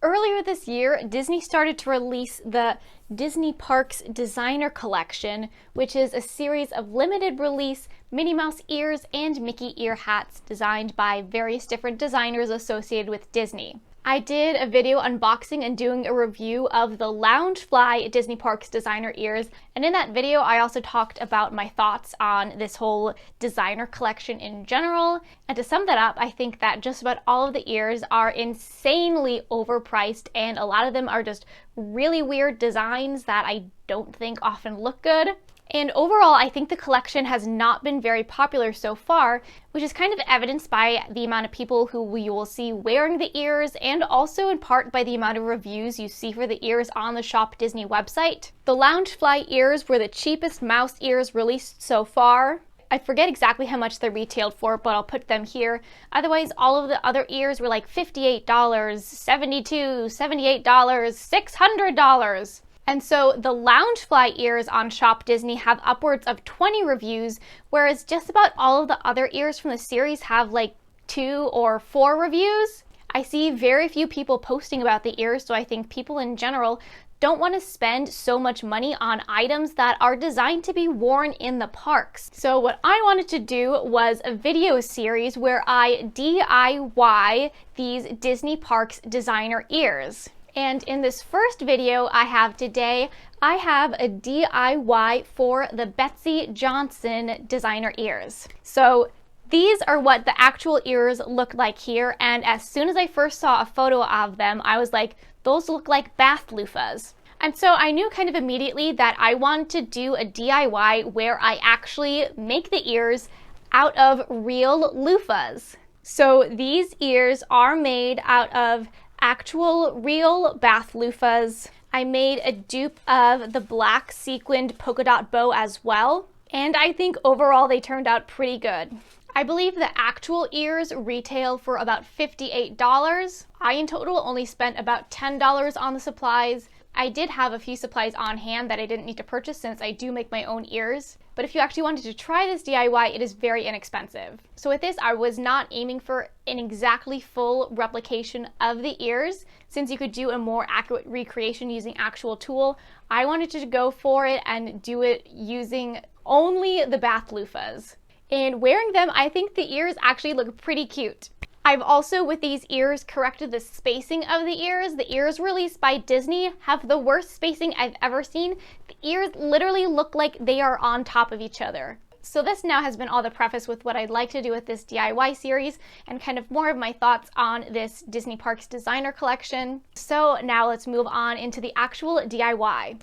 Earlier this year, Disney started to release the Disney Parks Designer Collection, which is a series of limited release Minnie Mouse ears and Mickey ear hats designed by various different designers associated with Disney. I did a video unboxing and doing a review of the Loungefly Disney Parks designer ears, and in that video I also talked about my thoughts on this whole designer collection in general. And to sum that up, I think that just about all of the ears are insanely overpriced, and a lot of them are just really weird designs that I don't think often look good. And overall, I think the collection has not been very popular so far, which is kind of evidenced by the amount of people who you will see wearing the ears, and also in part by the amount of reviews you see for the ears on the Shop Disney website. The Loungefly ears were the cheapest mouse ears released so far. I forget exactly how much they're retailed for, but I'll put them here. Otherwise, all of the other ears were like $58, $72, $78, $600. And so the Loungefly ears on Shop Disney have upwards of 20 reviews, whereas just about all of the other ears from the series have like 2 or 4 reviews. I see very few people posting about the ears, so I think people in general don't want to spend so much money on items that are designed to be worn in the parks. So what I wanted to do was a video series where I DIY these Disney Parks designer ears. And in this first video I have today, I have a DIY for the Betsey Johnson designer ears. So these are what the actual ears look like here, and as soon as I first saw a photo of them, I was like, those look like bath loofahs. And so I knew kind of immediately that I wanted to do a DIY where I actually make the ears out of real loofahs. So these ears are made out of actual real bath loofahs. I made a dupe of the black sequined polka dot bow as well, and I think overall they turned out pretty good. I believe the actual ears retail for about $58. I in total only spent about $10 on the supplies. I did have a few supplies on hand that I didn't need to purchase since I do make my own ears. But if you actually wanted to try this DIY, it is very inexpensive. So with this, I was not aiming for an exactly full replication of the ears. Since you could do a more accurate recreation using actual tool, I wanted to go for it and do it using only the bath loofahs. And wearing them, I think the ears actually look pretty cute. I've also, with these ears, corrected the spacing of the ears. The ears released by Disney have the worst spacing I've ever seen. The ears literally look like they are on top of each other. So this now has been all the preface with what I'd like to do with this DIY series and kind of more of my thoughts on this Disney Parks designer collection. So now let's move on into the actual DIY.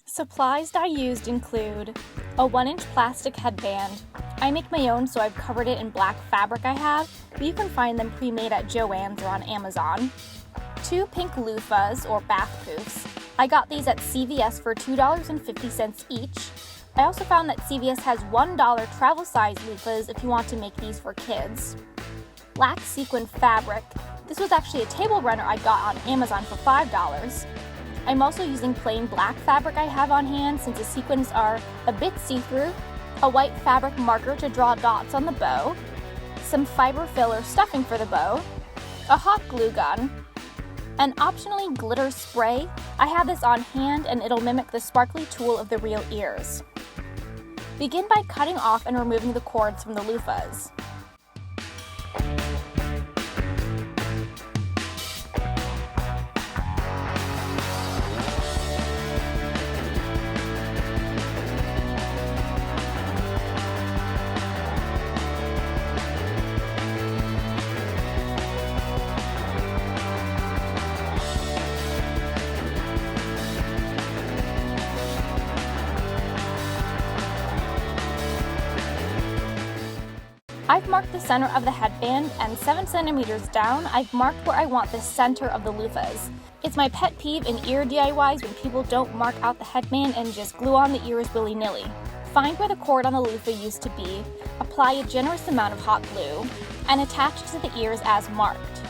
Supplies I used include a 1-inch plastic headband. I make my own, so I've covered it in black fabric I have, but you can find them pre-made at Joann's or on Amazon. 2 pink loofahs, or bath poofs. I got these at CVS for $2.50 each. I also found that CVS has $1 travel size loofahs if you want to make these for kids. Black sequin fabric. This was actually a table runner I got on Amazon for $5. I'm also using plain black fabric I have on hand since the sequins are a bit see-through, a white fabric marker to draw dots on the bow, some Fiberfill or stuffing for the bow, a hot glue gun, and optionally glitter spray. I have this on hand and it'll mimic the sparkly tool of the real ears. Begin by cutting off and removing the cords from the loofahs. I've marked the center of the headband, and 7 centimeters down, I've marked where I want the center of the loofahs. It's my pet peeve in ear DIYs when people don't mark out the headband and just glue on the ears willy-nilly. Find where the cord on the loofah used to be, apply a generous amount of hot glue, and attach to the ears as marked.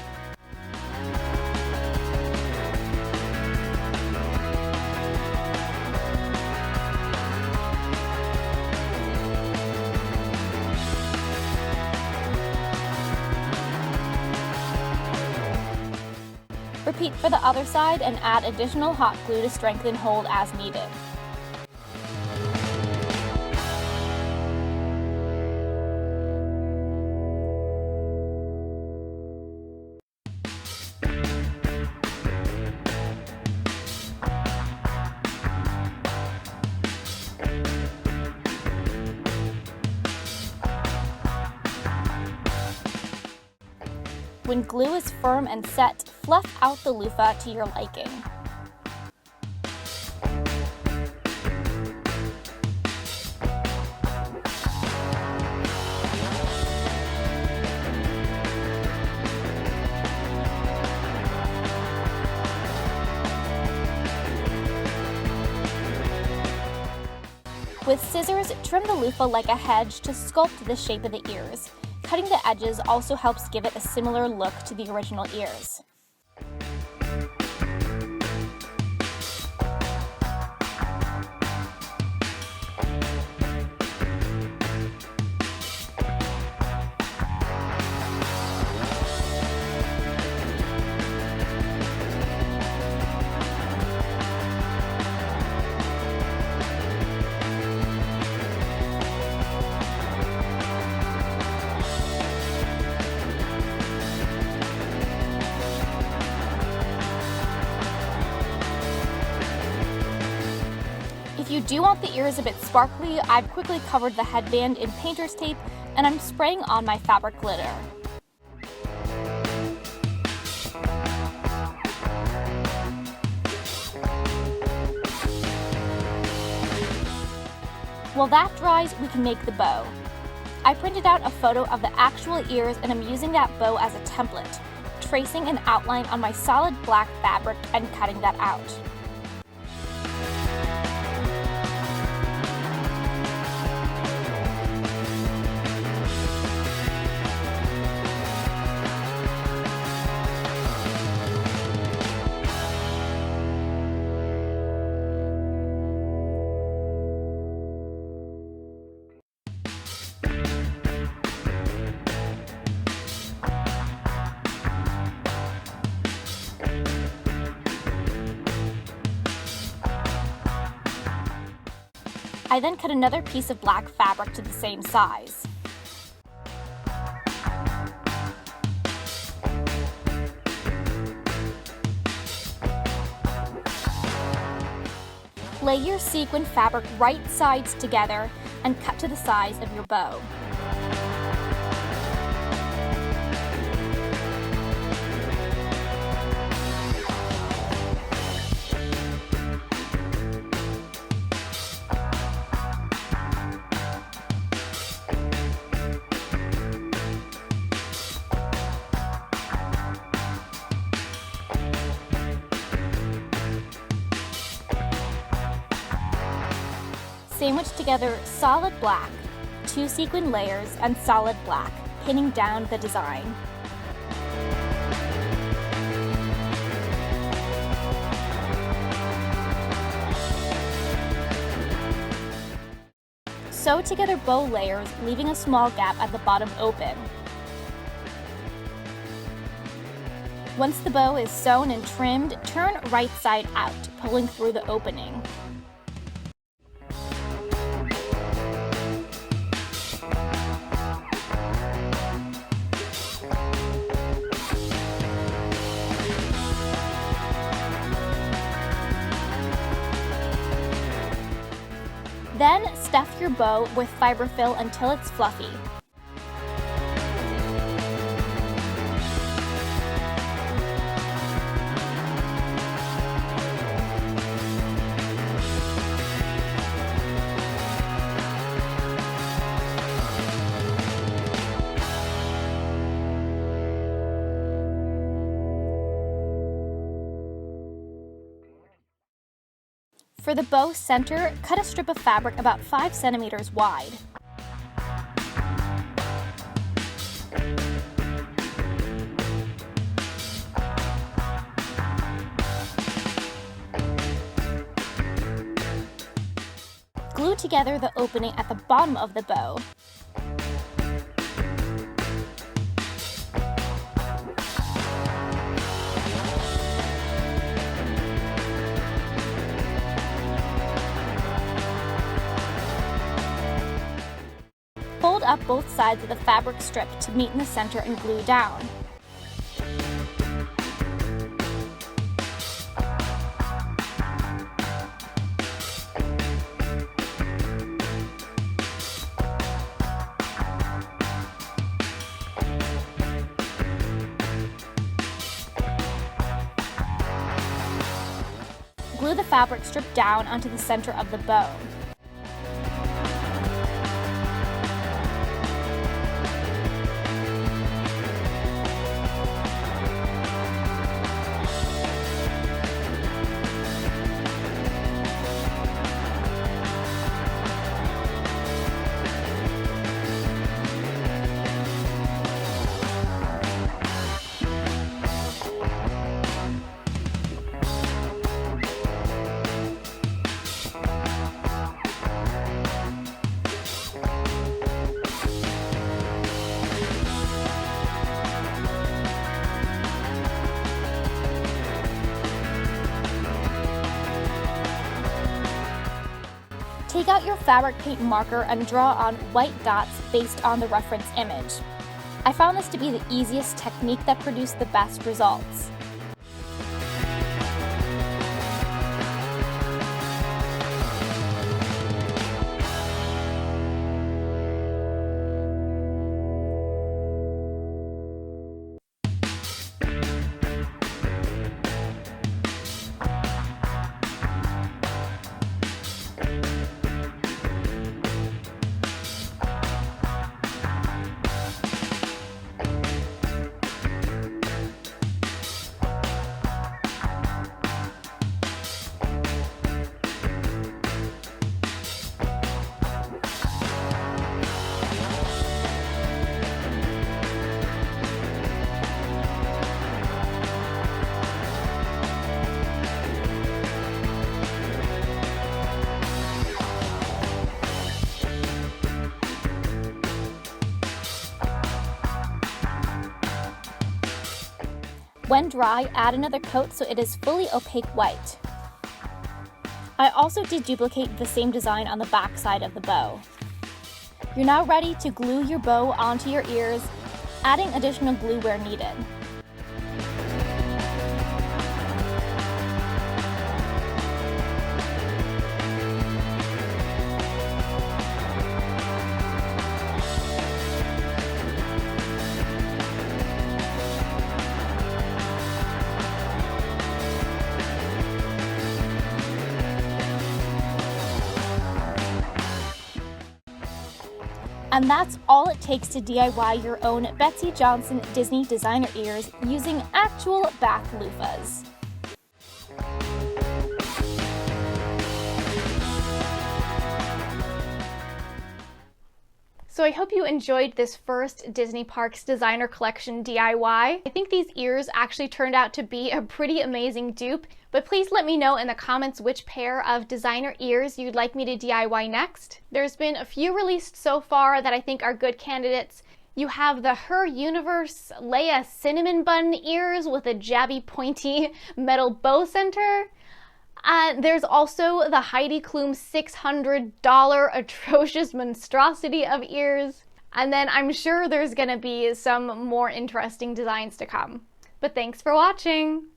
Repeat for the other side and add additional hot glue to strengthen hold as needed. When glue is firm and set, fluff out the loofah to your liking. With scissors, trim the loofah like a hedge to sculpt the shape of the ears. Cutting the edges also helps give it a similar look to the original ears. If you do want the ears a bit sparkly, I've quickly covered the headband in painter's tape and I'm spraying on my fabric glitter. While that dries, we can make the bow. I printed out a photo of the actual ears and I'm using that bow as a template, tracing an outline on my solid black fabric and cutting that out. I then cut another piece of black fabric to the same size. Lay your sequin fabric right sides together and cut to the size of your bow. Sandwich together solid black, 2 sequin layers, and solid black, pinning down the design. Sew together bow layers, leaving a small gap at the bottom open. Once the bow is sewn and trimmed, turn right side out, pulling through the opening. Then stuff your bow with Fiberfill until it's fluffy. For the bow center, cut a strip of fabric about 5 centimeters wide. Glue together the opening at the bottom of the bow. up both sides of the fabric strip to meet in the center and glue down. Glue the fabric strip down onto the center of the bow. Take out your fabric paint marker and draw on white dots based on the reference image. I found this to be the easiest technique that produced the best results. When dry, add another coat so it is fully opaque white. I also did duplicate the same design on the back side of the bow. You're now ready to glue your bow onto your ears, adding additional glue where needed. And that's all it takes to DIY your own Betsey Johnson Disney designer ears using actual bath loofahs. So I hope you enjoyed this first Disney Parks Designer Collection DIY. I think these ears actually turned out to be a pretty amazing dupe, but please let me know in the comments which pair of designer ears you'd like me to DIY next. There's been a few released so far that I think are good candidates. You have the Her Universe Leia cinnamon bun ears with a jabby pointy metal bow center. There's also the Heidi Klum $600 atrocious monstrosity of ears. And then I'm sure there's gonna be some more interesting designs to come. But thanks for watching!